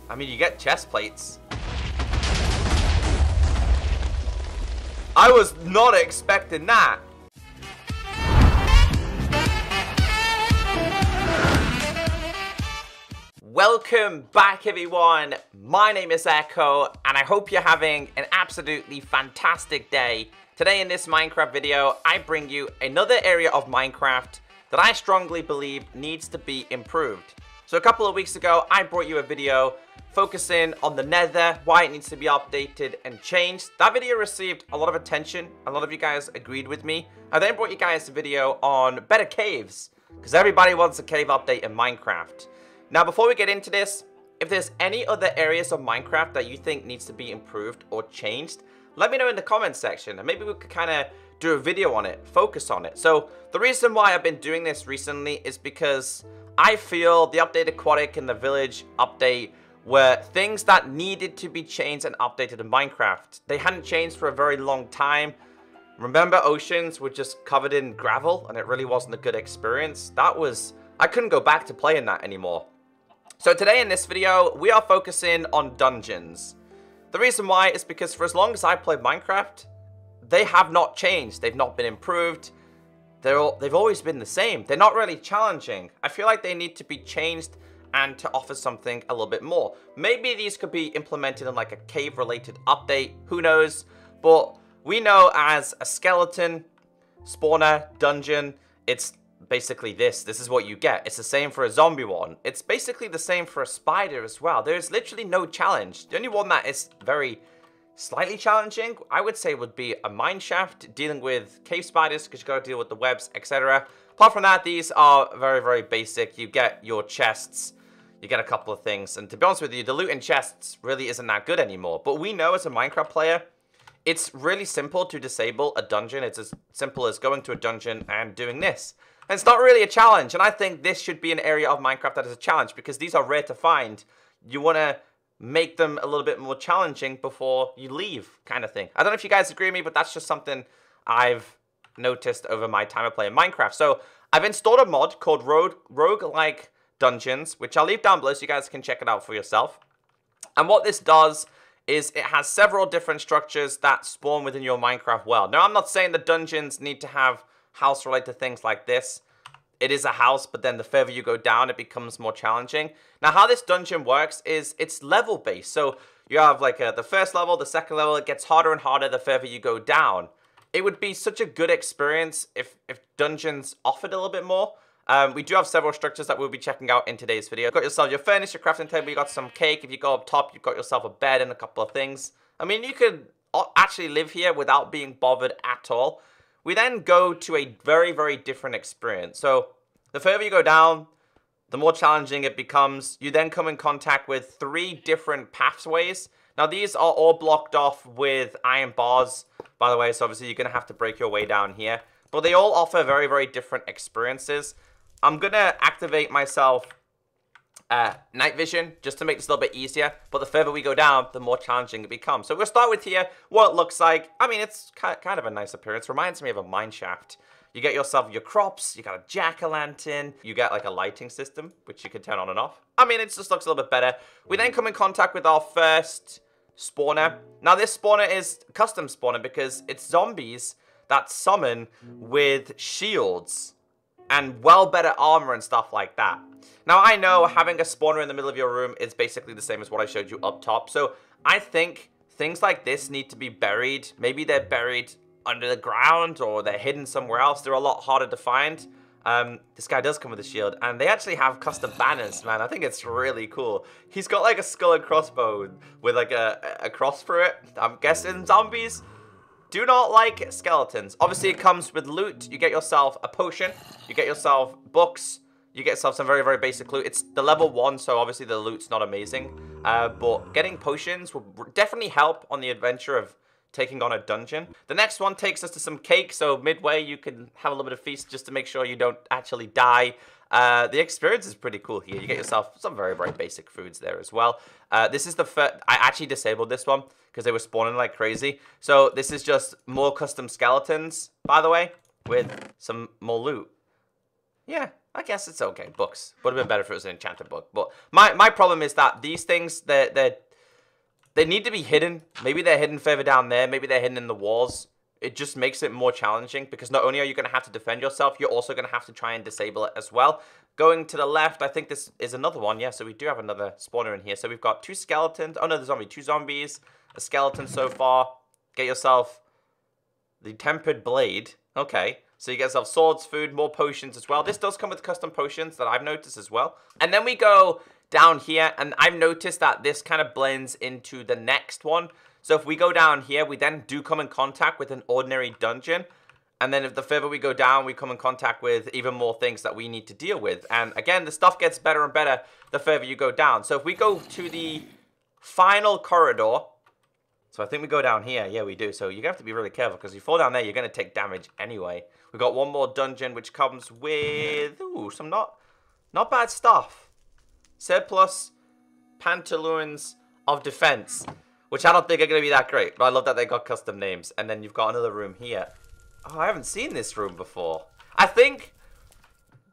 I mean, you get chest plates. I was not expecting that. Welcome back, everyone. My name is Echo, and I hope you're having an absolutely fantastic day. Today in this Minecraft video, I bring you another area of Minecraft that I strongly believe needs to be improved. So a couple of weeks ago, I brought you a video focusing on the Nether, why it needs to be updated and changed. That video received a lot of attention. A lot of you guys agreed with me. I then brought you guys a video on better caves, because everybody wants a cave update in Minecraft. Now, before we get into this, if there's any other areas of Minecraft that you think needs to be improved or changed, let me know in the comments section, and maybe we could kind of do a video on it, focus on it. So the reason why I've been doing this recently is because I feel the updated aquatic and the village update were things that needed to be changed and updated in Minecraft. They hadn't changed for a very long time. Remember, oceans were just covered in gravel and it really wasn't a good experience. I couldn't go back to playing that anymore. So today in this video, we are focusing on dungeons. The reason why is because for as long as I played Minecraft, they have not changed. They've not been improved. They've always been the same. They're not really challenging. I feel like they need to be changed and to offer something a little bit more. Maybe these could be implemented in like a cave-related update. Who knows? But we know as a skeleton, spawner, dungeon, it's basically this. This is what you get. It's the same for a zombie one. It's basically the same for a spider as well. There's literally no challenge. The only one that is very slightly challenging, I would say, would be a mine shaft, dealing with cave spiders, because you got to deal with the webs, etc. Apart from that, these are very, very basic. You get your chests. You get a couple of things. And to be honest with you, the loot in chests really isn't that good anymore. But we know as a Minecraft player, it's really simple to disable a dungeon. It's as simple as going to a dungeon and doing this. And it's not really a challenge. And I think this should be an area of Minecraft that is a challenge, because these are rare to find. You want to make them a little bit more challenging before you leave, kind of thing. I don't know if you guys agree with me, but that's just something I've noticed over my time of playing Minecraft. So I've installed a mod called Roguelike Dungeons, which I'll leave down below so you guys can check it out for yourself. And what this does is it has several different structures that spawn within your Minecraft world. Now, I'm not saying the dungeons need to have house-related things like this. It is a house, but then the further you go down, it becomes more challenging. Now, how this dungeon works is it's level-based. So you have like the first level, the second level, it gets harder and harder the further you go down. It would be such a good experience if dungeons offered a little bit more. We do have several structures that we'll be checking out in today's video. You've got yourself your furnace, your crafting table, you got some cake. If you go up top, you've got yourself a bed and a couple of things. I mean, you could actually live here without being bothered at all. We then go to a very, very different experience. So the further you go down, the more challenging it becomes. You then come in contact with 3 different pathways. Now, these are all blocked off with iron bars, by the way, so obviously you're going to have to break your way down here. But they all offer very, very different experiences. I'm going to activate myself night vision just to make this a little bit easier. But the further we go down, the more challenging it becomes. So we'll start with here, what it looks like. I mean, it's kind of a nice appearance. Reminds me of a mine shaft. You get yourself your crops, you got a jack-o'-lantern, you get like a lighting system, which you can turn on and off. I mean, it just looks a little bit better. We then come in contact with our first spawner. Now, this spawner is custom spawner because it's zombies that summon with shields and well better armor and stuff like that. Now, I know having a spawner in the middle of your room is basically the same as what I showed you up top. So I think things like this need to be buried. Maybe they're buried under the ground or they're hidden somewhere else. They're a lot harder to find. This guy does come with a shield, and they actually have custom banners, man. I think it's really cool. He's got like a skull and crossbow with like a cross through it. I'm guessing zombies do not like skeletons. Obviously, it comes with loot. You get yourself a potion. You get yourself books. You get yourself some very, very basic loot. It's the level 1, so obviously the loot's not amazing. But getting potions will definitely help on the adventure of taking on a dungeon. The next one takes us to some cake, so midway you can have a little bit of feast just to make sure you don't actually die. The experience is pretty cool here. You get yourself some very, very basic foods there as well. This is the first... I actually disabled this one because they were spawning like crazy. So this is just more custom skeletons, by the way, with some more loot. Yeah, I guess it's okay. Books. Would have been better if it was an enchanted book. But my problem is that these things, they need to be hidden. Maybe they're hidden further down there. Maybe they're hidden in the walls. It just makes it more challenging because not only are you going to have to defend yourself, you're also going to have to try and disable it as well. Going to the left, I think this is another one. Yeah, so we do have another spawner in here. So we've got 2 skeletons. Oh, no, there's only 2 zombies. A skeleton so far. Get yourself the tempered blade. Okay. So you get yourself swords, food, more potions as well. This does come with custom potions that I've noticed as well. And then we go down here, and I've noticed that this kind of blends into the next one. So if we go down here, we then do come in contact with an ordinary dungeon. And then if the further we go down, we come in contact with even more things that we need to deal with. And again, the stuff gets better and better the further you go down. So if we go to the final corridor, so I think we go down here. Yeah, we do. So you're going to have to be really careful because if you fall down there, you're going to take damage anyway. We've got one more dungeon which comes with, ooh, some not bad stuff. Surplus pantaloons of defense, which I don't think are going to be that great. But I love that they got custom names. And then you've got another room here. Oh, I haven't seen this room before. I think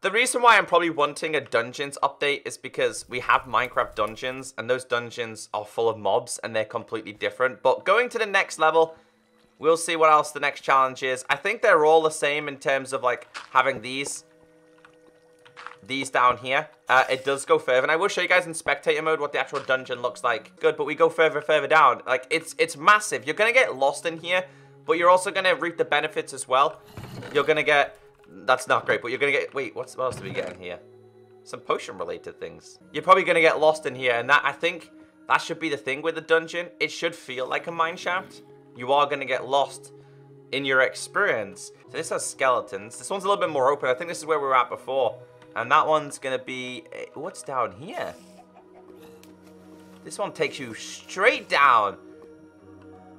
the reason why I'm probably wanting a dungeons update is because we have Minecraft dungeons, and those dungeons are full of mobs, and they're completely different. But going to the next level, we'll see what else the next challenge is. I think they're all the same in terms of, like, having these down here. It does go further, and I will show you guys in spectator mode what the actual dungeon looks like. Good, but we go further down. Like, it's massive. You're going to get lost in here, but you're also going to reap the benefits as well. You're going to get... That's not great, but you're going to get... Wait, what else do we get in here? Some potion-related things. You're probably going to get lost in here, and that, I think that should be the thing with the dungeon. It should feel like a mineshaft. You are going to get lost in your experience. So this has skeletons. This one's a little bit more open. I think this is where we were at before. And that one's going to be... What's down here? This one takes you straight down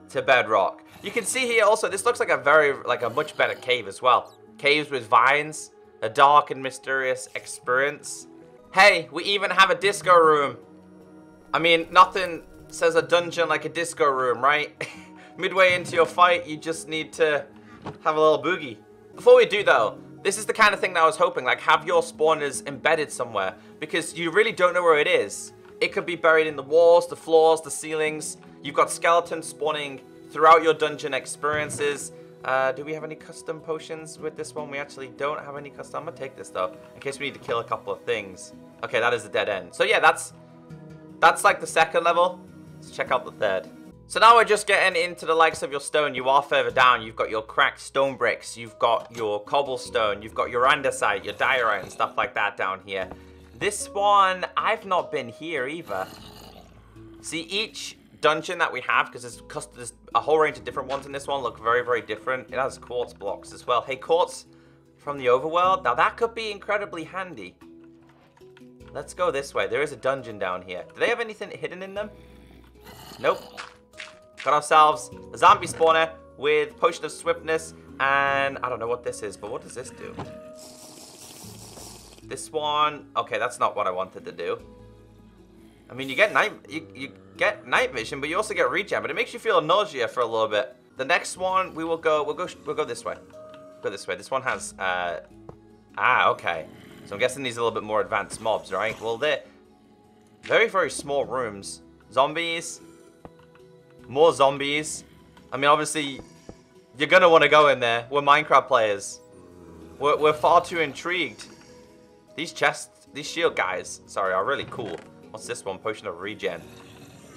to bedrock. You can see here also, this looks like a much better cave as well. Caves with vines, a dark and mysterious experience. Hey, we even have a disco room. I mean, nothing says a dungeon like a disco room, right? Midway into your fight, you just need to have a little boogie. Before we do though, this is the kind of thing that I was hoping, like have your spawners embedded somewhere, because you really don't know where it is. It could be buried in the walls, the floors, the ceilings. You've got skeletons spawning throughout your dungeon experiences. Do we have any custom potions with this one? We actually don't have any custom. I'm gonna take this though, in case we need to kill a couple of things. Okay, that is the dead end. So yeah, that's like the second level. Let's check out the third. So now we're just getting into the likes of your stone. You are further down. You've got your cracked stone bricks. You've got your cobblestone. You've got your andesite, your diorite, and stuff like that down here. This one, I've not been here either. See, each dungeon that we have, because there's a whole range of different ones in this one, look very, very different. It has quartz blocks as well. Hey, quartz from the overworld. Now, that could be incredibly handy. Let's go this way. There is a dungeon down here. Do they have anything hidden in them? Nope. Got ourselves a zombie spawner with potion of swiftness, and I don't know what this is, but what does this do? This one, okay, that's not what I wanted to do. I mean, you get night vision, but you also get regen, but it makes you feel nausea for a little bit. The next one, we'll go this way. Go this way. This one has okay. So I'm guessing these are a little bit more advanced mobs, right? Well, they're very, very small rooms. Zombies. More zombies. I mean, obviously, you're going to want to go in there. We're Minecraft players. We're far too intrigued. These chests, these shield guys, sorry, are really cool. What's this one? Potion of regen.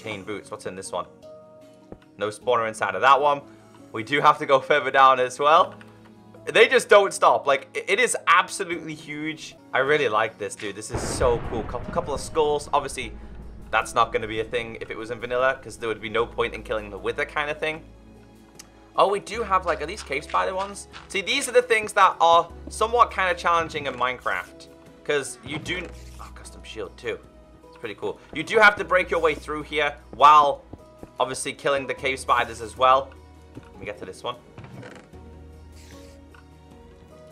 Chain boots. What's in this one? No spawner inside of that one. We do have to go further down as well. They just don't stop. Like, it is absolutely huge. I really like this, dude. This is so cool. Couple of skulls. Obviously, that's not going to be a thing if it was in vanilla, because there would be no point in killing the wither kind of thing. Oh, we do have, like, are these cave spider ones? See, these are the things that are somewhat kind of challenging in Minecraft, because you do... Oh, custom shield, too. It's pretty cool. You do have to break your way through here while, obviously, killing the cave spiders as well. Let me get to this one.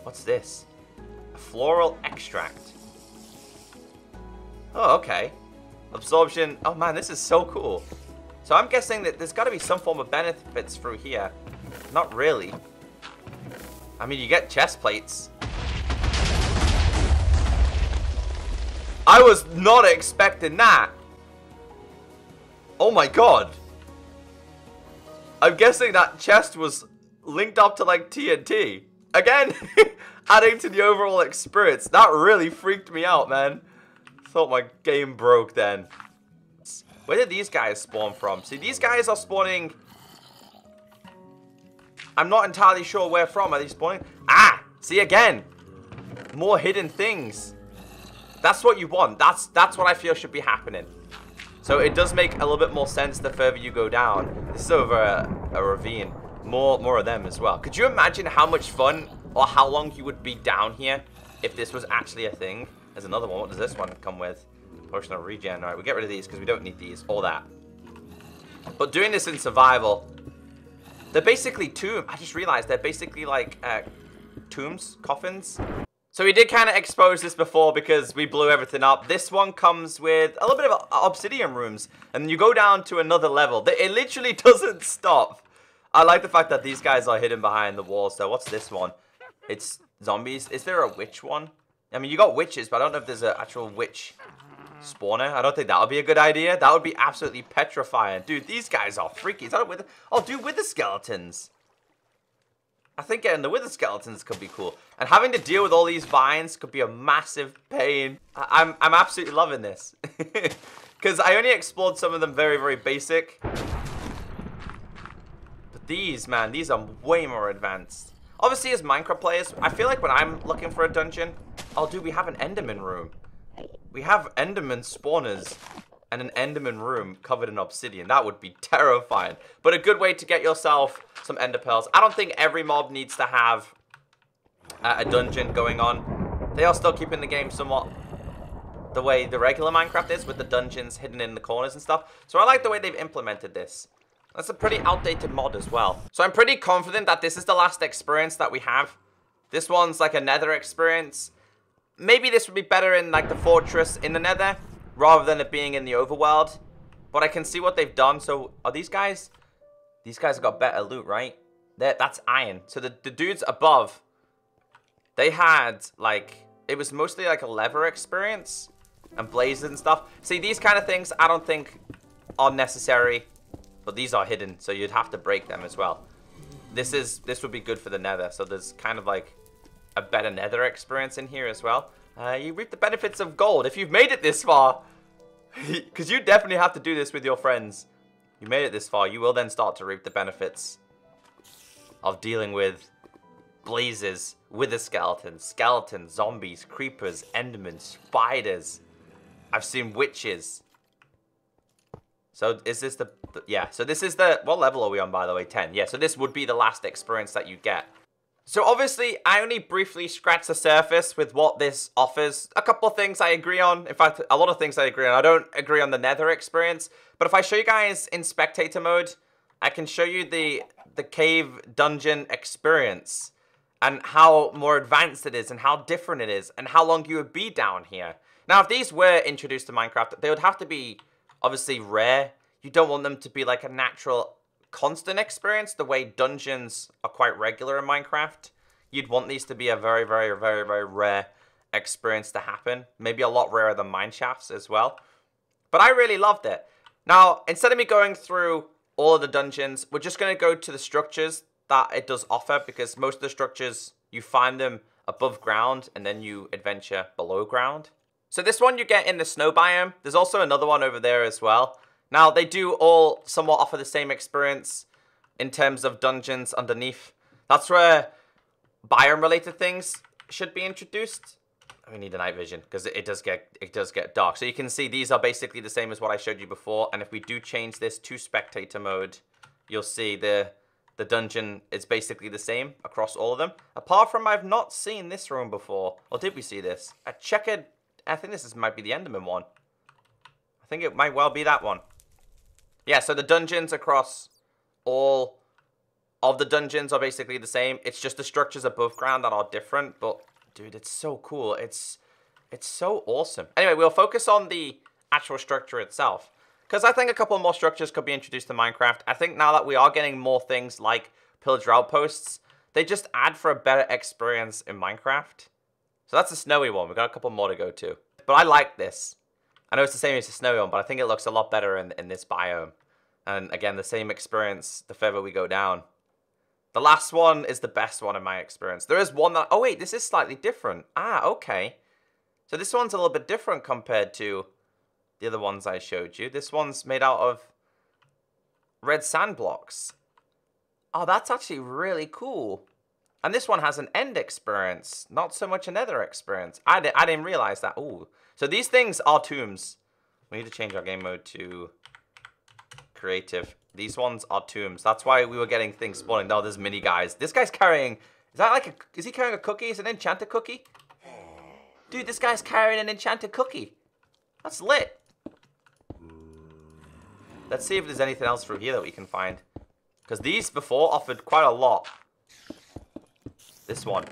What's this? A floral extract. Oh, okay. Absorption. Oh, man, this is so cool. So I'm guessing that there's got to be some form of benefits through here. Not really. I mean, you get chest plates. I was not expecting that. Oh my god. I'm guessing that chest was linked up to like TNT. Again, adding to the overall experience. That really freaked me out, man. Thought my game broke then. Where did these guys spawn from? See, these guys are spawning... I'm not entirely sure where from. Are they spawning? Ah! See, again. More hidden things. That's what you want. That's what I feel should be happening. So it does make a little bit more sense the further you go down. This is over a ravine. More of them as well. Could you imagine how much fun or how long you would be down here if this was actually a thing? There's another one. What does this one come with? Potion of regen. Alright, we get rid of these because we don't need these. All that. But doing this in survival, they're basically tombs. I just realized they're basically like tombs, coffins. So we did kind of expose this before because we blew everything up. This one comes with a little bit of obsidian rooms. And you go down to another level. It literally doesn't stop. I like the fact that these guys are hidden behind the walls though. What's this one? It's zombies. Is there a witch one? I mean, you got witches, but I don't know if there's an actual witch spawner. I don't think that would be a good idea. That would be absolutely petrifying. Dude, these guys are freaky. Is that with? Oh, dude, with the skeletons. I think getting the wither skeletons could be cool. And having to deal with all these vines could be a massive pain. I'm absolutely loving this. Because I only explored some of them very, very basic. But these, man, these are way more advanced. Obviously, as Minecraft players, I feel like when I'm looking for a dungeon... Oh, dude, we have an Enderman room. We have Enderman spawners. And an Enderman room covered in obsidian. That would be terrifying. But a good way to get yourself some Ender pearls. I don't think every mob needs to have a dungeon going on. They are still keeping the game somewhat the way the regular Minecraft is, with the dungeons hidden in the corners and stuff. So I like the way they've implemented this. That's a pretty outdated mod as well. So I'm pretty confident that this is the last experience that we have. This one's like a nether experience. Maybe this would be better in like the fortress in the nether, rather than it being in the overworld. But I can see what they've done. So are these guys... These guys have got better loot, right? That's iron. So the dudes above, they had like... It was mostly like a leather experience. And blazes and stuff. See, these kind of things I don't think are necessary. But these are hidden. So you'd have to break them as well. This would be good for the nether. So there's kind of like a better nether experience in here as well. You reap the benefits of gold if you've made it this far. Because you definitely have to do this with your friends. You made it this far. You will then start to reap the benefits of dealing with blazes, wither skeletons, zombies, creepers, endermen, spiders. I've seen witches. So is this the yeah, so this is the... What level are we on, by the way? 10. Yeah, so this would be the last experience that you get. So obviously, I only briefly scratched the surface with what this offers. A couple of things I agree on. In fact, a lot of things I agree on. I don't agree on the nether experience. But if I show you guys in spectator mode, I can show you the cave dungeon experience. And how more advanced it is, and how different it is, and how long you would be down here. Now, if these were introduced to Minecraft, they would have to be, obviously, rare. You don't want them to be like a natural... constant experience, the way dungeons are quite regular in Minecraft. You'd want these to be a very, very, very, very rare experience to happen. Maybe a lot rarer than mineshafts as well. But I really loved it. Now, instead of me going through all of the dungeons, we're just going to go to the structures that it does offer, because most of the structures, you find them above ground and then you adventure below ground. So this one you get in the snow biome. There's also another one over there as well. Now, they do all somewhat offer the same experience in terms of dungeons underneath. That's where biome-related things should be introduced. We need a night vision, because it does get dark. So you can see these are basically the same as what I showed you before. And if we do change this to spectator mode, you'll see the dungeon is basically the same across all of them. Apart from I've not seen this room before. Or did we see this? A checkered... I think this might be the Enderman one. I think it might well be that one. Yeah, so the dungeons across all of the dungeons are basically the same. It's just the structures above ground that are different. But, dude, it's so cool. It's so awesome. Anyway, we'll focus on the actual structure itself. Because I think a couple more structures could be introduced to Minecraft. I think now that we are getting more things like pillager outposts, they just add for a better experience in Minecraft. So that's a snowy one. We've got a couple more to go to. but I like this. I know it's the same as the snow biome, but I think it looks a lot better in this biome. And again, the same experience the further we go down. The last one is the best one in my experience. There is one that... Oh, wait, this is slightly different. Ah, okay. So this one's a little bit different compared to the other ones I showed you. This one's made out of red sand blocks. Oh, that's actually really cool. And this one has an end experience, not so much a nether experience. I didn't realize that. Ooh. So these things are tombs. We need to change our game mode to creative. These ones are tombs. That's why we were getting things spawning. Oh, there's mini guys. This guy's carrying... Is that like a... Is he carrying a cookie? Is it an enchanted cookie? Dude, this guy's carrying an enchanted cookie. That's lit. Let's see if there's anything else through here that we can find. Because these before offered quite a lot. This one.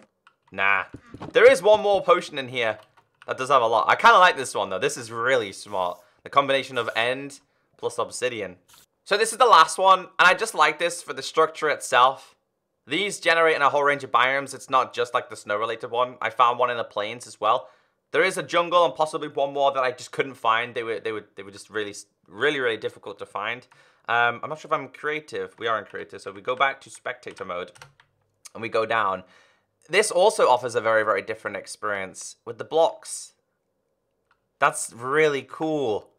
Nah. There is one more potion in here that does have a lot. I kind of like this one, though. This is really smart. The combination of end plus obsidian. So this is the last one. And I just like this for the structure itself. These generate in a whole range of biomes. It's not just like the snow-related one. I found one in the plains as well. There is a jungle and possibly one more that I just couldn't find. They were just really difficult to find. I'm not sure if I'm creative. We are in creative. So we go back to spectator mode. And we go down. This also offers a very different experience with the blocks. That's really cool.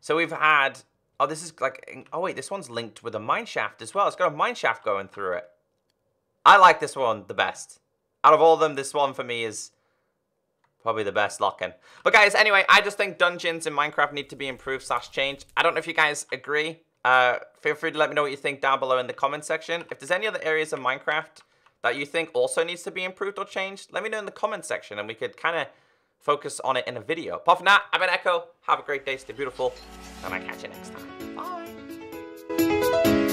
So we've had... Oh, this is like... Oh, wait, this one's linked with a mine shaft as well. It's got a mine shaft going through it. I like this one the best. Out of all of them, this one for me is probably the best lock-in. But guys, anyway, I just think dungeons in Minecraft need to be improved / changed. I don't know if you guys agree. Feel free to let me know what you think down below in the comment section. If there's any other areas of Minecraft that you think also needs to be improved or changed, let me know in the comment section and we could kind of focus on it in a video. Apart from that, I've been Echo. Have a great day, stay beautiful, and I'll catch you next time. Bye.